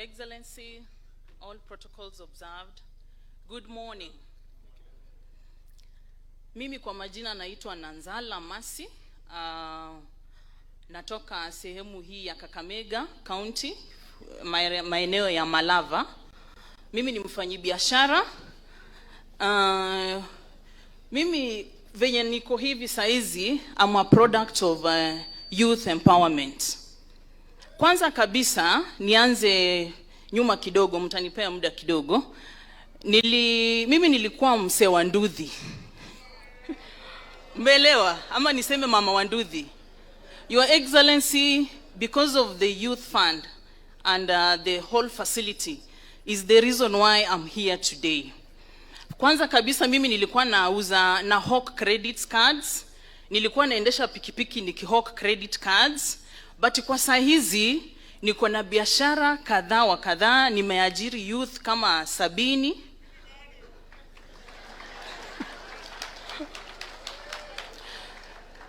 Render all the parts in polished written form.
Excellency, all protocols observed, good morning. Mimi kwa majina naitwa Nanzala Masi, natoka sehemu hii ya Kakamega County, maeneo ya Malava. Mimi ni mfanyibiashara. Mimi venye niko hivi saizi, I'm a product of youth empowerment. Kwanza kabisa nianze nyuma kidogo, mtanipea muda kidogo. Mimi nilikuwa msee wa nduthi. Mbelewa ama niseme mama wa nduthi. Your Excellency, because of the youth fund and the whole facility is the reason why I'm here today. Kwanza kabisa mimi nilikuwa nauza na hawk credit cards. Nilikuwa naendesha pikipiki nikihawk credit cards. But kwa saa hizi niko na biashara kadhaa wa kadhaa, nimeajiri youth kama 70.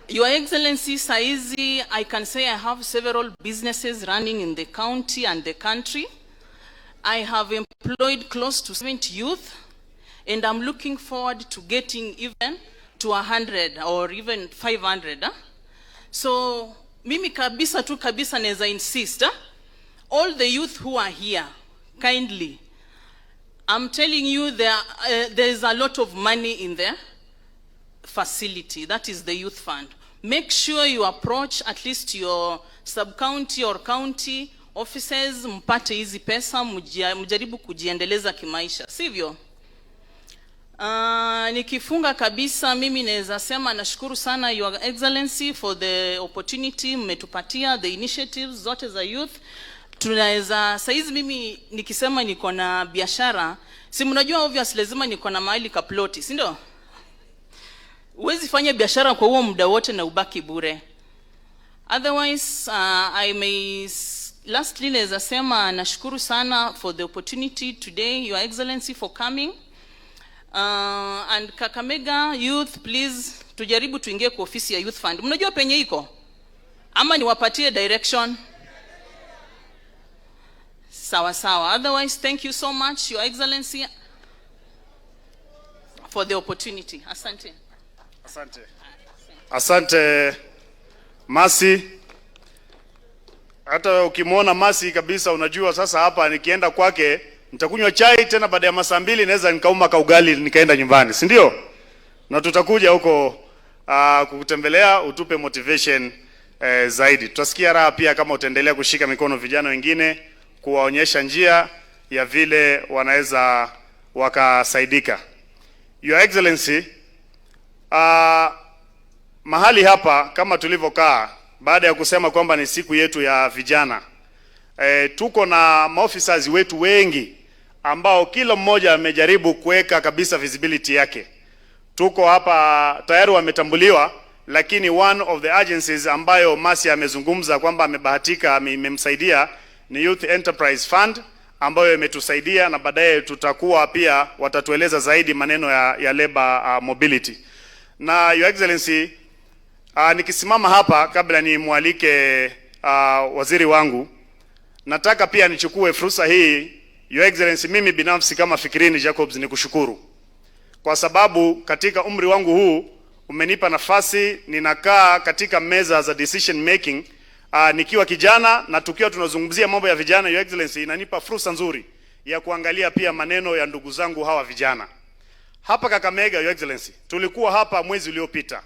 Your Excellency, saa hizi I can say I have several businesses running in the county and the country. I have employed close to 70 youth, and I'm looking forward to getting even to 100 or even 500. So mimi kabisa neza insist, all the youth who are here, kindly, I'm telling you there is a lot of money in the facility, that is the youth fund. Make sure you approach at least your sub-county or county offices, mpate hizi pesa, mjaribu kujiendeleza kimaisha, sivyo? Nikifunga kabisa, mimi naweza sema nashukuru sana Your Excellency for the opportunity mmetupatia, the initiatives zote za youth. Tunaweza saizi mimi nikisema niko na biashara, si mnajua obvious lazima niko na mahali ka ploti, si ndio? Huwezi fanya biashara kwa huo muda wote na ubaki bure. Otherwise, I may lastly naweza sema nashukuru sana for the opportunity today, Your Excellency, for coming. And Kakamega youth, please tujaribu tuingie kwa ofisi ya youth fund. Mnajua penye iko? Ama niwapatie direction? Sawa sawa. Otherwise, thank you so much, Your Excellency, for the opportunity. Asante. Asante. Asante Masi. Hata ukimwona Masi kabisa unajua sasa hapa nikienda kwake nitakunywa chai tena baada ya masaa 2 naweza nikauma kaugali nikaenda nyumbani, si ndio? Na tutakuja huko kukutembelea utupe motivation zaidi. Tutasikia raha pia kama utaendelea kushika mikono vijana wengine kuwaonyesha njia ya vile wanaweza wakasaidika. Your Excellency, mahali hapa kama tulivyokaa baada ya kusema kwamba ni siku yetu ya vijana, tuko na maofficers wetu wengi ambao kila mmoja amejaribu kuweka kabisa visibility yake. Tuko hapa tayari wametambuliwa, lakini one of the agencies ambayo Masi amezungumza kwamba amebahatika imemsaidia ni Youth Enterprise Fund ambayo imetusaidia, na baadaye tutakuwa pia watatueleza zaidi maneno ya labor mobility. Na Your Excellency, nikisimama hapa kabla ni mualike waziri wangu, nataka pia nichukue fursa hii, Your Excellency, mimi binafsi kama Fikirini Jacobs nikushukuru. Kwa sababu katika umri wangu huu umenipa nafasi ninakaa katika meza za decision making nikiwa kijana, na tukiwa tunazungumzia mambo ya vijana, Your Excellency, inanipa fursa nzuri ya kuangalia pia maneno ya ndugu zangu hawa vijana. Hapa Kakamega, Your Excellency, tulikuwa hapa mwezi uliopita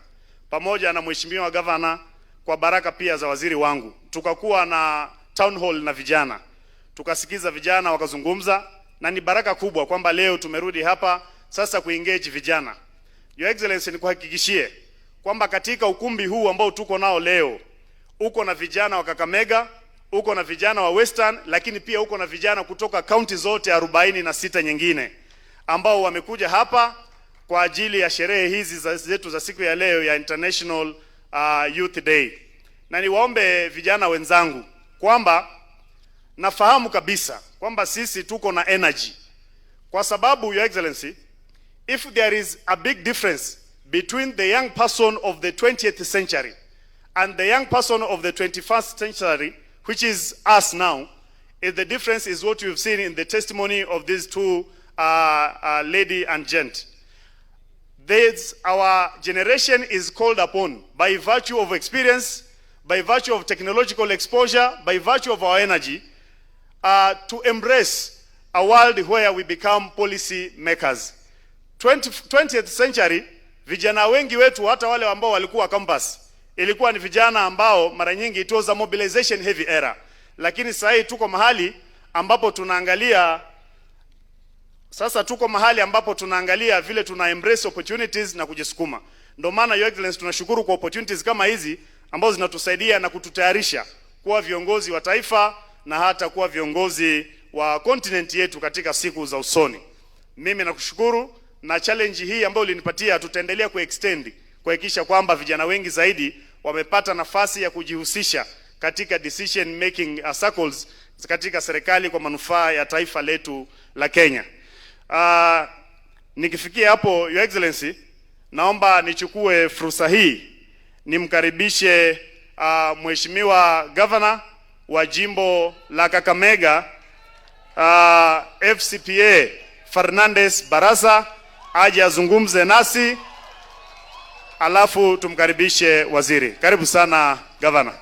pamoja na mheshimiwa governor kwa baraka pia za waziri wangu. Tukakuwa na town hall na vijana. Tukasikiza vijana wakazungumza, na ni baraka kubwa kwamba leo tumerudi hapa sasa kuengage vijana. Your Excellency, nikuhakikishie kwamba katika ukumbi huu ambao tuko nao leo, uko na vijana wa Kakamega, uko na vijana wa Western, lakini pia uko na vijana kutoka county zote 46 nyingine ambao wamekuja hapa kwa ajili ya sherehe hizi zetu za siku ya leo ya International Youth Day. Na niwaombe vijana wenzangu kwamba nafahamu kabisa kwamba sisi tuko na energy, kwa sababu Your Excellency, if there is a big difference between the young person of the 20th century and the young person of the 21st century, which is us now, The difference is what you've seen in the testimony of these two lady and gent. Our generation is called upon by virtue of experience, by virtue of technological exposure, by virtue of our energy, to embrace a world where we become policy makers. 20th century, vijana wengi wetu, hata wale ambao walikuwa campus, ilikuwa ni vijana ambao mara nyingi it was a mobilization heavy era. Lakini sasa tuko mahali ambapo tunaangalia vile tuna embrace opportunities na kujisukuma. Ndio maana Your Excellency tunashukuru kwa opportunities kama hizi ambazo zinatusaidia na kututayarisha kuwa viongozi wa taifa na hata kuwa viongozi wa continent yetu katika siku za usoni. Mimi nakushukuru, na challenge hii ambayo ulinipatia tutaendelea kuextend kuhakikisha kwamba vijana wengi zaidi wamepata nafasi ya kujihusisha katika decision making circles katika serikali kwa manufaa ya taifa letu la Kenya. Nikifikia hapo, Your Excellency, naomba nichukue fursa hii nimkaribishe Mheshimiwa Governor wa jimbo la Kakamega, FCPA Fernandez Barasa, aje azungumze nasi, alafu tumkaribishe waziri. Karibu sana Governor.